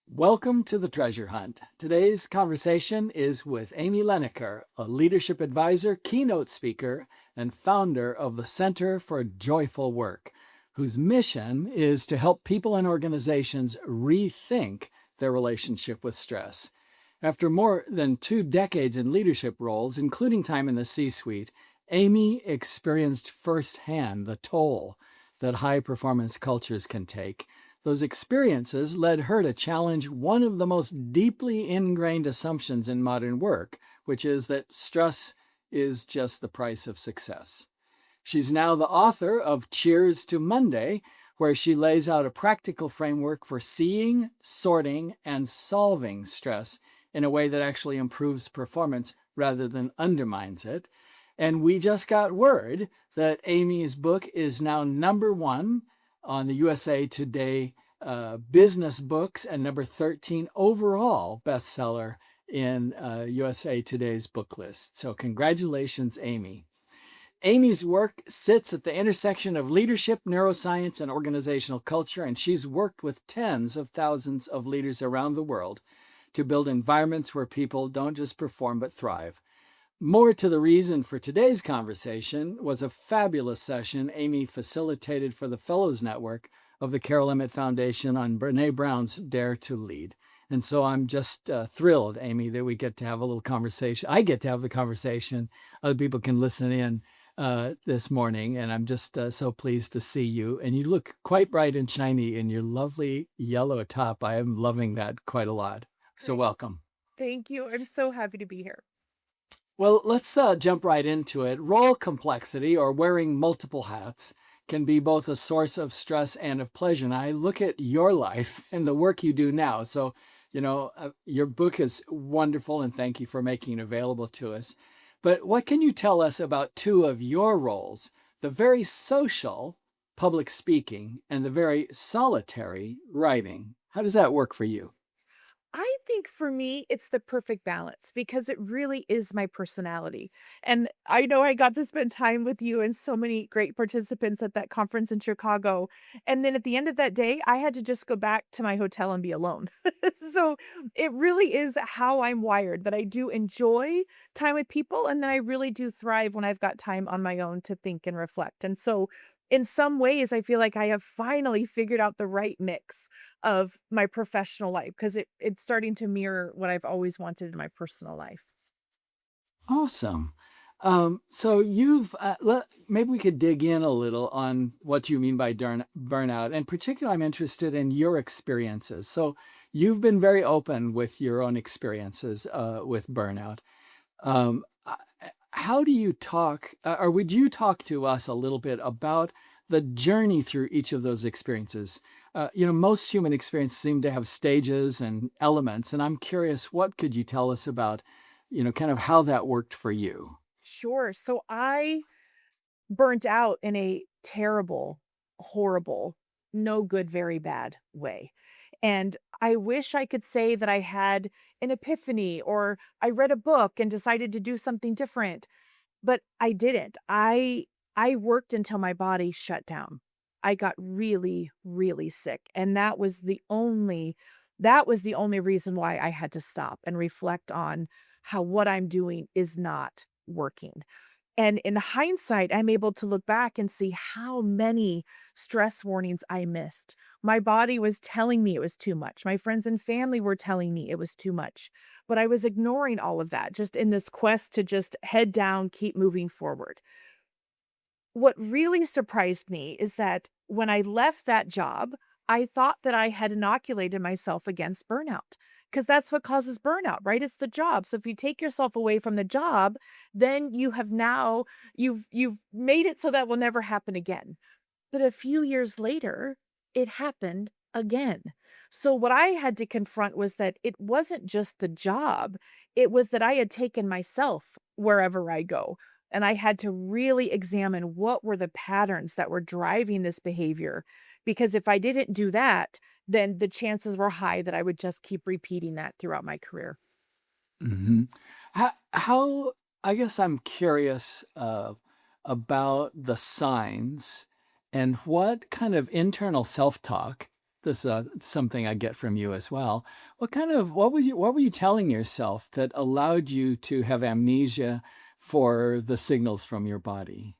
Welcome to the Treasure Hunt. Today's conversation is with Amy Leneker, a leadership advisor, keynote speaker, and founder of the Center for Joyful Work, whose mission is to help people and organizations rethink their relationship with stress. After more than 2 decades in leadership roles, including time in the C-suite, Amy experienced firsthand the toll that high-performance cultures can take. Those experiences led her to challenge one of the most deeply ingrained assumptions in modern work, which is that stress is just the price of success. She's now the author of Cheers to Monday, where she lays out a practical framework for seeing, sorting, and solving stress in a way that actually improves performance rather than undermines it. And we just got word that Amy's book is now #1 on the USA Today business books and number 13 overall bestseller in USA Today's book list. So congratulations, Amy. Amy's work sits at the intersection of leadership, neuroscience, and organizational culture, and she's worked with tens of thousands of leaders around the world to build environments where people don't just perform but thrive. More to the reason for today's conversation was a fabulous session Amy facilitated for the Fellows Network of the Carol Emmett Foundation on Brené Brown's Dare to Lead. And so I'm just thrilled, Amy, that we get to have a little conversation. I get to have the conversation. Other people can listen in this morning. And I'm just so pleased to see you. And you look quite bright and shiny in your lovely yellow top. I am loving that quite a lot. So welcome. Thank you. I'm so happy to be here. Well, let's jump right into it. Role complexity, or wearing multiple hats, can be both a source of stress and of pleasure. And I look at your life and the work you do now. So, your book is wonderful, and thank you for making it available to us. But what can you tell us about 2 of your roles, the very social public speaking and the very solitary writing? How does that work for you? I think for me, it's the perfect balance because it really is my personality. And I know I got to spend time with you and so many great participants at that conference in Chicago. And then at the end of that day, I had to just go back to my hotel and be alone. So it really is how I'm wired, that I do enjoy time with people. And then I really do thrive when I've got time on my own to think and reflect. And so in some ways, I feel like I have finally figured out the right mix of my professional life because it's starting to mirror what I've always wanted in my personal life. Awesome. So you've maybe we could dig in a little on what you mean by burnout. In particular, I'm interested in your experiences. So you've been very open with your own experiences with burnout. Um, uh, how do you talk, or would you talk to us a little bit about the journey through each of those experiences? Most human experiences seem to have stages and elements, and I'm curious, what could you tell us about, kind of how that worked for you? Sure. So I burnt out in a terrible, horrible, no good, very bad way. And I wish I could say that I had an epiphany or I read a book and decided to do something different. But I didn't. I worked until my body shut down. I got really, really sick, and that was the only reason why I had to stop and reflect on how what I'm doing is not working. And in hindsight, I'm able to look back and see how many stress warnings I missed. My body was telling me it was too much. My friends and family were telling me it was too much. But I was ignoring all of that just in this quest to just head down, keep moving forward. What really surprised me is that when I left that job, I thought that I had inoculated myself against burnout because that's what causes burnout, right? It's the job. So if you take yourself away from the job, then you've made it so that will never happen again. But a few years later, it happened again. So what I had to confront was that it wasn't just the job, it was that I had taken myself wherever I go. And I had to really examine what were the patterns that were driving this behavior. Because if I didn't do that, then the chances were high that I would just keep repeating that throughout my career. Hmm. How, I guess I'm curious about the signs and what kind of internal self-talk this something I get from you as well. What were you telling yourself that allowed you to have amnesia for the signals from your body?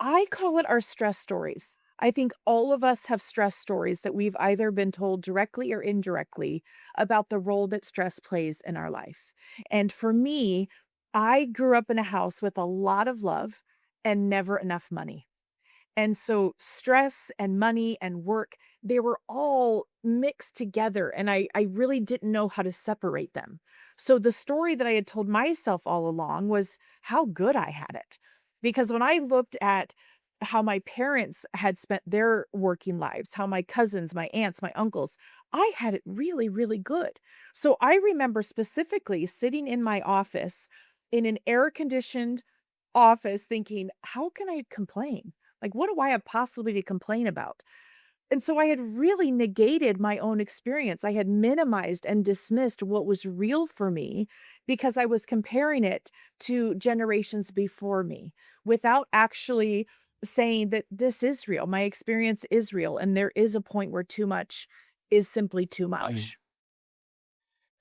I call it our stress stories. I think all of us have stress stories that we've either been told directly or indirectly about the role that stress plays in our life. And for me, I grew up in a house with a lot of love and never enough money. And so stress and money and work, they were all mixed together. And I really didn't know how to separate them. So the story that I had told myself all along was how good I had it. Because when I looked at how my parents had spent their working lives, how my cousins, my aunts, my uncles, I had it really, really good. So I remember specifically sitting in my office in an air conditioned office thinking, how can I complain? Like, what do I have possibly to complain about? And so I had really negated my own experience. I had minimized and dismissed what was real for me because I was comparing it to generations before me without actually saying that this is real. My experience is real. And there is a point where too much is simply too Right. much.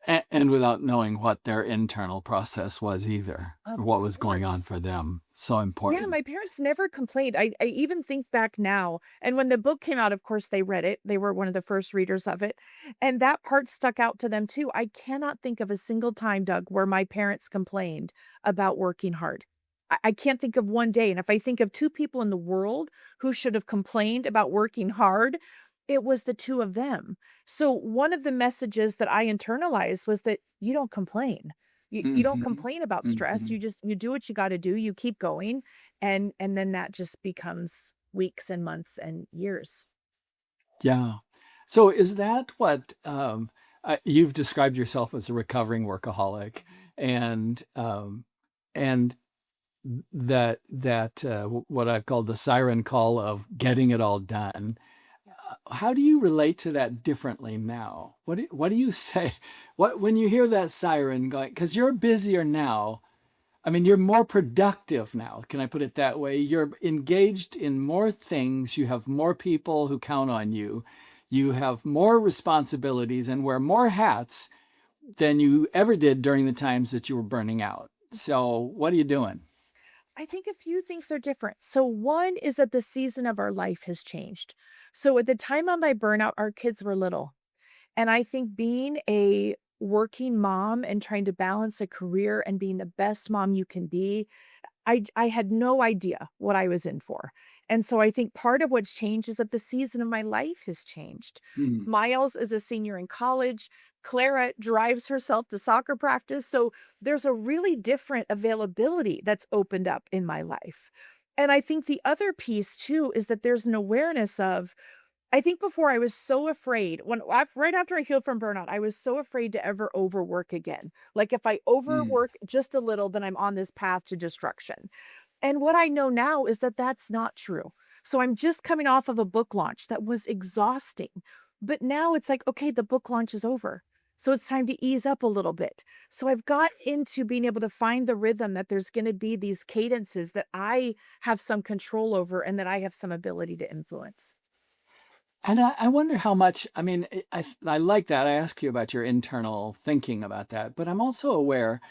And without knowing what their internal process was either, or Of what was going on course. for them. So Yeah, important. my parents never complained. I even think back now, and when the book came out, of course, they read it. They were one of the first readers of it, and that part stuck out to them too. I cannot think of a single time, Doug, where my parents complained about working hard. I can't think of one day, and if I think of 2 people in the world who should have complained about working hard, it was the 2 of them. So one of the messages that I internalized was that you don't complain. You don't Hmm. complain about stress. Hmm. You do what you gotta do, you keep going, and then that just becomes weeks and months and years. Yeah. So is that what you've described yourself as a recovering workaholic, Mhm. and and what I've called the siren call of getting it all done. Yeah. How do you relate to that differently now? What do you say? What when you hear that siren going? Because you're busier now. I mean, you're more productive now. Can I put it that way? You're engaged in more things. You have more people who count on you. You have more responsibilities and wear more hats than you ever did during the times that you were burning out. So, what are you doing? I think a few things are different. So one is that the season of our life has changed. So at the time of my burnout, our kids were little. And I think being a working mom and trying to balance a career and being the best mom you can be, I had no idea what I was in for. And so I think part of what's changed is that the season of my life has changed. Hmm. Miles is a senior in college. Clara drives herself to soccer practice. So there's a really different availability that's opened up in my life. And I think the other piece too is that there's an awareness of I think before I was so afraid right after I healed from burnout, I was so afraid to ever overwork again. Like if I Mm. overwork just a little, then I'm on this path to destruction. And what I know now is that that's not true. So I'm just coming off of a book launch that was exhausting. But now it's like, okay, the book launch is over. So it's time to ease up a little bit. So I've got into being able to find the rhythm that there's going to be these cadences that I have some control over and that I have some ability to influence. And I wonder how much, I mean, I like that. I ask you about your internal thinking about that, but I'm also aware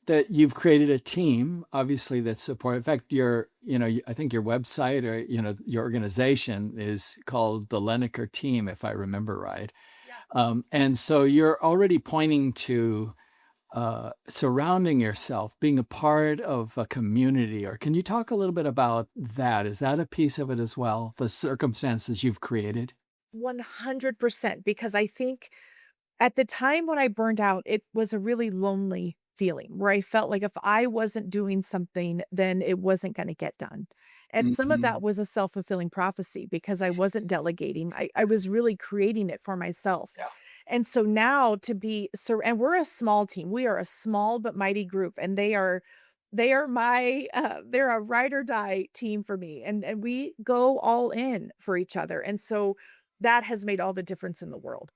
that you've created a team, obviously, that support. In fact, I think your website or, your organization is called the Leneker team, if I remember right. Yeah. And so you're already pointing to surrounding yourself, being a part of a community. Or can you talk a little bit about that? Is that a piece of it as well? The circumstances you've created? 100% because I think at the time when I burned out, it was a really lonely feeling where I felt like if I wasn't doing something, then it wasn't going to get done. And some of that Hmm. was a self fulfilling prophecy because I wasn't delegating. I was really creating it for myself. Yeah. And so now to be, and we're a small team. We are a small but mighty group. And they're a ride or die team for me. And we go all in for each other. And so that has made all the difference in the world.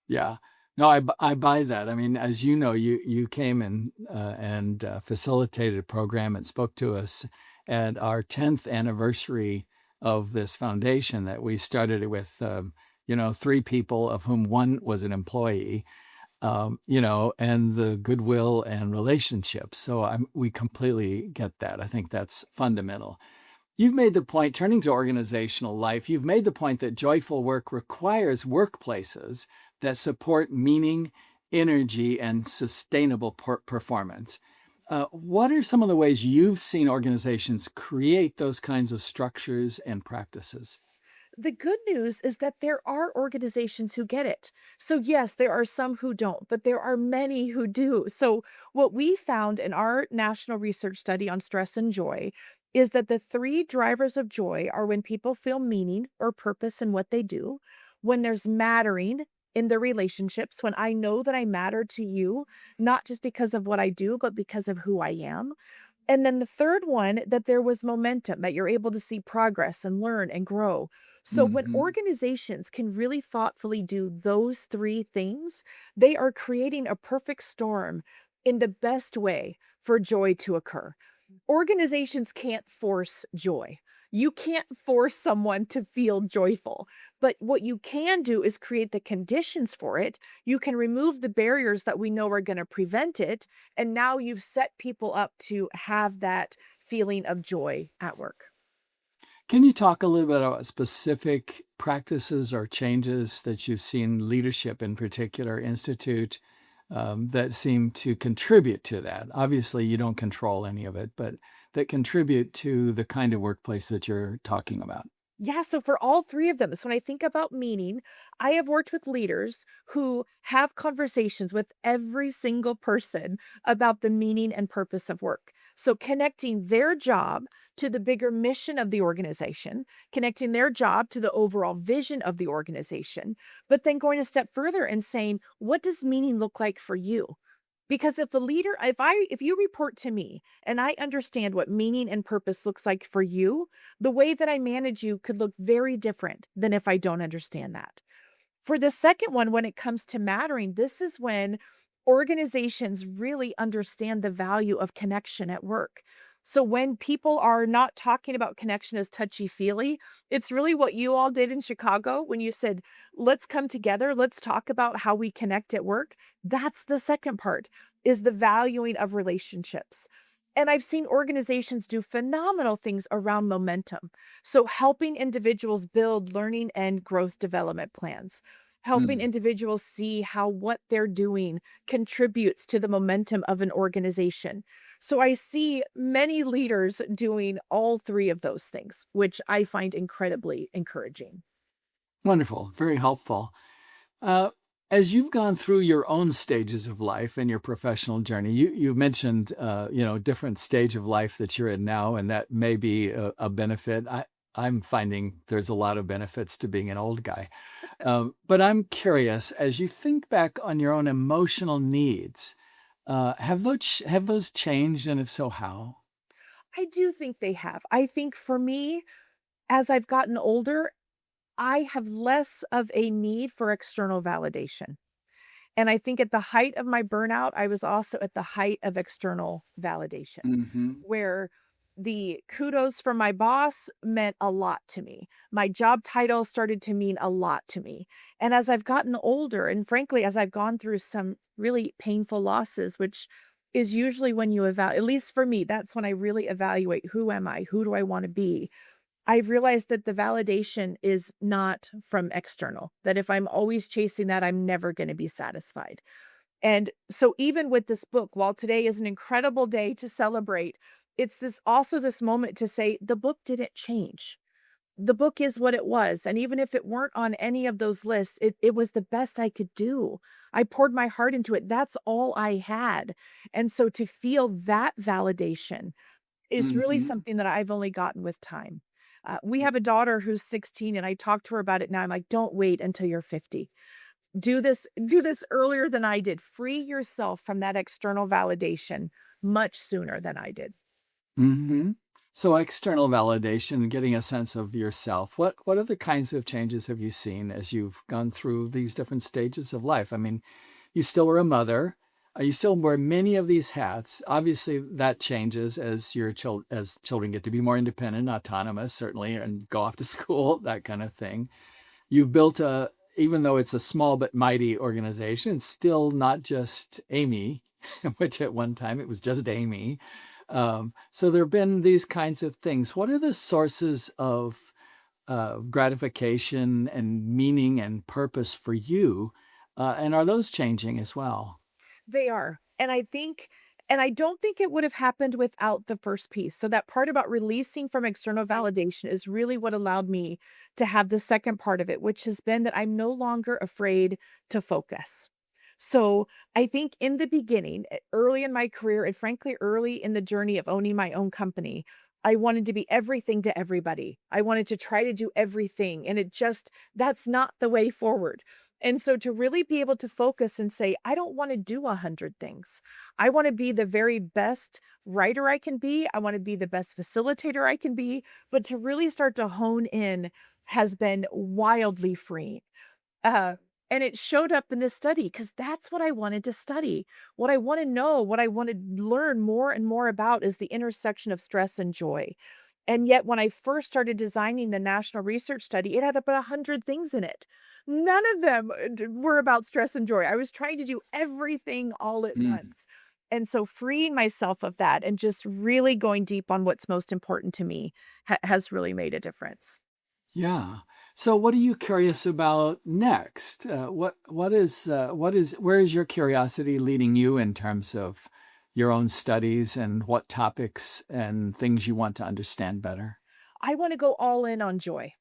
Yeah. No, I buy that. I mean, as you know, you came and facilitated a program and spoke to us at our 10th anniversary of this foundation that we started it with, three people of whom one was an employee, and the goodwill and relationships. So we completely get that. I think that's fundamental. You've made the point, turning to organizational life, you've made the point that joyful work requires workplaces that support meaning, energy, and sustainable performance. What are some of the ways you've seen organizations create those kinds of structures and practices? The good news is that there are organizations who get it. So, yes, there are some who don't, but there are many who do. So, what we found in our national research study on stress and joy is that the three drivers of joy are when people feel meaning or purpose in what they do, when there's mattering in the relationships, when I know that I matter to you, not just because of what I do, but because of who I am. And then the third one, that there was momentum, that you're able to see progress and learn and grow. So when Hmm. organizations can really thoughtfully do those three things, they are creating a perfect storm in the best way for joy to occur. Organizations can't force joy. You can't force someone to feel joyful. But what you can do is create the conditions for it. You can remove the barriers that we know are going to prevent it. And now you've set people up to have that feeling of joy at work. Can you talk a little bit about specific practices or changes that you've seen leadership in particular institute that seem to contribute to that? Obviously, you don't control any of it, but that contribute to the kind of workplace that you're talking about. Yeah, so for all three of them, so when I think about meaning, I have worked with leaders who have conversations with every single person about the meaning and purpose of work. So connecting their job to the bigger mission of the organization, connecting their job to the overall vision of the organization, but then going a step further and saying, what does meaning look like for you? Because if the leader, if you report to me and I understand what meaning and purpose looks like for you, the way that I manage you could look very different than if I don't understand that. For the second one, when it comes to mattering, this is when organizations really understand the value of connection at work. So when people are not talking about connection as touchy feely, it's really what you all did in Chicago when you said, let's come together, let's talk about how we connect at work. That's the second part, is the valuing of relationships. And I've seen organizations do phenomenal things around momentum. So helping individuals build learning and growth development plans, helping Mm. individuals see how what they're doing contributes to the momentum of an organization. So I see many leaders doing all three of those things, which I find incredibly encouraging. Wonderful, very helpful. Uh, as you've gone through your own stages of life and your professional journey, you mentioned different stage of life that you're in now, and that may be a benefit. I'm finding there's a lot of benefits to being an old guy. But I'm curious, as you think back on your own emotional needs, have those changed, and if so, how? I do think they have. I think for me, as I've gotten older, I have less of a need for external validation. And I think at the height of my burnout, I was also at the height of external validation, Hmm. where the kudos from my boss meant a lot to me. My job title started to mean a lot to me. And as I've gotten older, and frankly, as I've gone through some really painful losses, which is usually when you evaluate, at least for me, that's when I really evaluate, who am I? Who do I want to be? I've realized that the validation is not from external, that if I'm always chasing that, I'm never going to be satisfied. And so even with this book, while today is an incredible day to celebrate, it's this moment to say the book didn't change. The book is what it was. And even if it weren't on any of those lists, it was the best I could do. I poured my heart into it. That's all I had. And so to feel that validation is really Hmm. something that I've only gotten with time. We have a daughter who's 16, and I talk to her about it now. I'm like, don't wait until you're 50. Do this earlier than I did. Free yourself from that external validation much sooner than I did. Hmm. So external validation, getting a sense of yourself. What other kinds of changes have you seen as you've gone through these different stages of life? I mean, you still were a mother. You still wear many of these hats. Obviously, that changes as as children get to be more independent, autonomous, certainly, and go off to school, that kind of thing. You've built even though it's a small but mighty organization, it's still not just Amy, which at one time it was just Amy. So there have been these kinds of things. What are the sources of gratification and meaning and purpose for you? And are those changing as well? They are. And I don't think it would have happened without the first piece. So that part about releasing from external validation is really what allowed me to have the second part of it, which has been that I'm no longer afraid to focus. So I think in the beginning, early in my career, and frankly, early in the journey of owning my own company, I wanted to be everything to everybody. I wanted to try to do everything. And that's not the way forward. And so to really be able to focus and say, I don't want to do 100 things. I want to be the very best writer I can be. I want to be the best facilitator I can be. But to really start to hone in has been wildly freeing. Uh, and it showed up in this study because that's what I wanted to study. What I want to know, what I want to learn more and more about is the intersection of stress and joy. And yet, when I first started designing the national research study, it had about 100 things in it. None of them were about stress and joy. I was trying to do everything all at Mm. once. And so freeing myself of that and just really going deep on what's most important to me has really made a difference. Yeah. So what are you curious about next? Where is your curiosity leading you in terms of your own studies and what topics and things you want to understand better? I want to go all in on joy.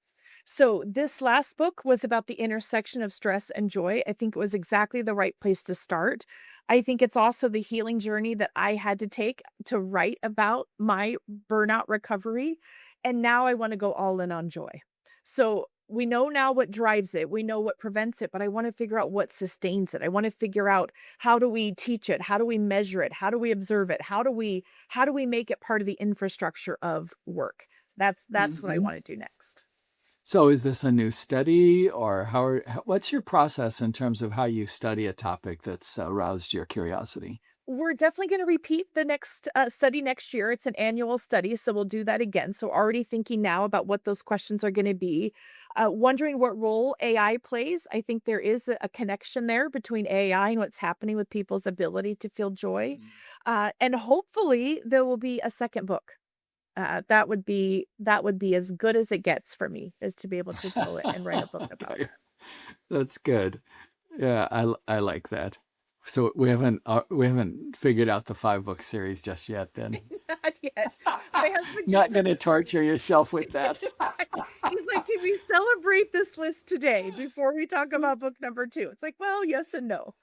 So this last book was about the intersection of stress and joy. I think it was exactly the right place to start. I think it's also the healing journey that I had to take to write about my burnout recovery. And now I want to go all in on joy. So we know now what drives it. We know what prevents it, but I want to figure out what sustains it. I want to figure out how do we teach it? How do we measure it? How do we observe it? How do we make it part of the infrastructure of work? That's what I Hmm. want to do next. So is this a new study or what's your process in terms of how you study a topic that's aroused your curiosity? We're definitely going to repeat the next study next year. It's an annual study, so we'll do that again. So already thinking now about what those questions are going to be, wondering what role AI plays. I think there is a connection there between AI and what's happening with people's ability to feel joy, and hopefully there will be a second book. That would be as good as it gets for me, is to be able to go and write a book about Okay, that. that's good. Yeah, I like that. So we haven't figured out the 5 book series just yet. Then Not yet. My husband just not said going to torture yourself with that. he's like, "Can we celebrate this list today before we talk about book number 2?" It's like, well, yes and no.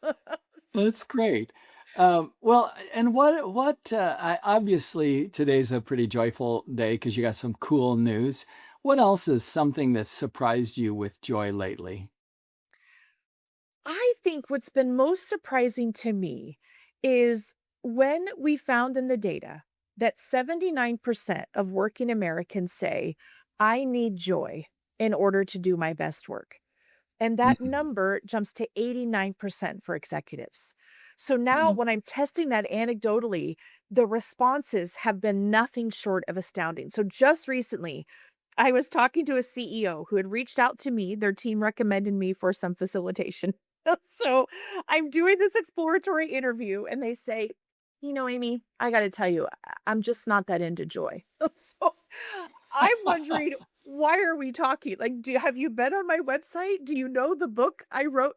That's great. Well, and obviously today's a pretty joyful day because you got some cool news. What else is something that's surprised you with joy lately? I think what's been most surprising to me is when we found in the data that 79% of working Americans say, I need joy in order to do my best work. And that Mm, number jumps to 89% for executives. So now, mm, when I'm testing that anecdotally, the responses have been nothing short of astounding. So just recently, I was talking to a CEO who had reached out to me. Their team recommended me for some facilitation. So I'm doing this exploratory interview, and they say, Amy, I got to tell you, I'm just not that into joy. So I'm wondering, why are we talking? Like, have you been on my website? Do you know the book I wrote?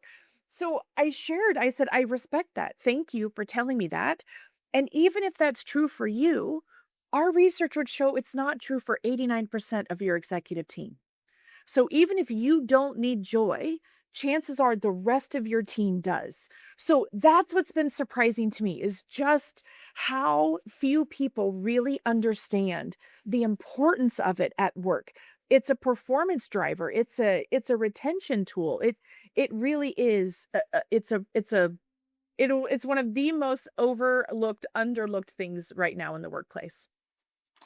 So I said, I respect that. Thank you for telling me that. And even if that's true for you, our research would show it's not true for 89% of your executive team. So even if you don't need joy, chances are the rest of your team does. So that's what's been surprising to me, is just how few people really understand the importance of it at work. It's a performance driver. It's a retention tool. It really is. It's one of the most overlooked, underlooked things right now in the workplace.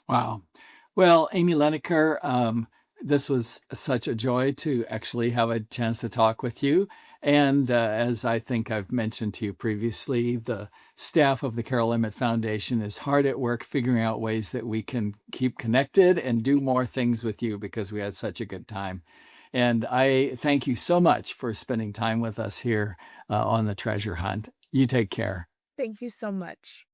wow. Well, Amy Leneker, this was such a joy to actually have a chance to talk with you. And as I think I've mentioned to you previously, the staff of the Carol Emmett Foundation is hard at work figuring out ways that we can keep connected and do more things with you because we had such a good time. And I thank you so much for spending time with us here on the treasure hunt. You take care. Thank you so much.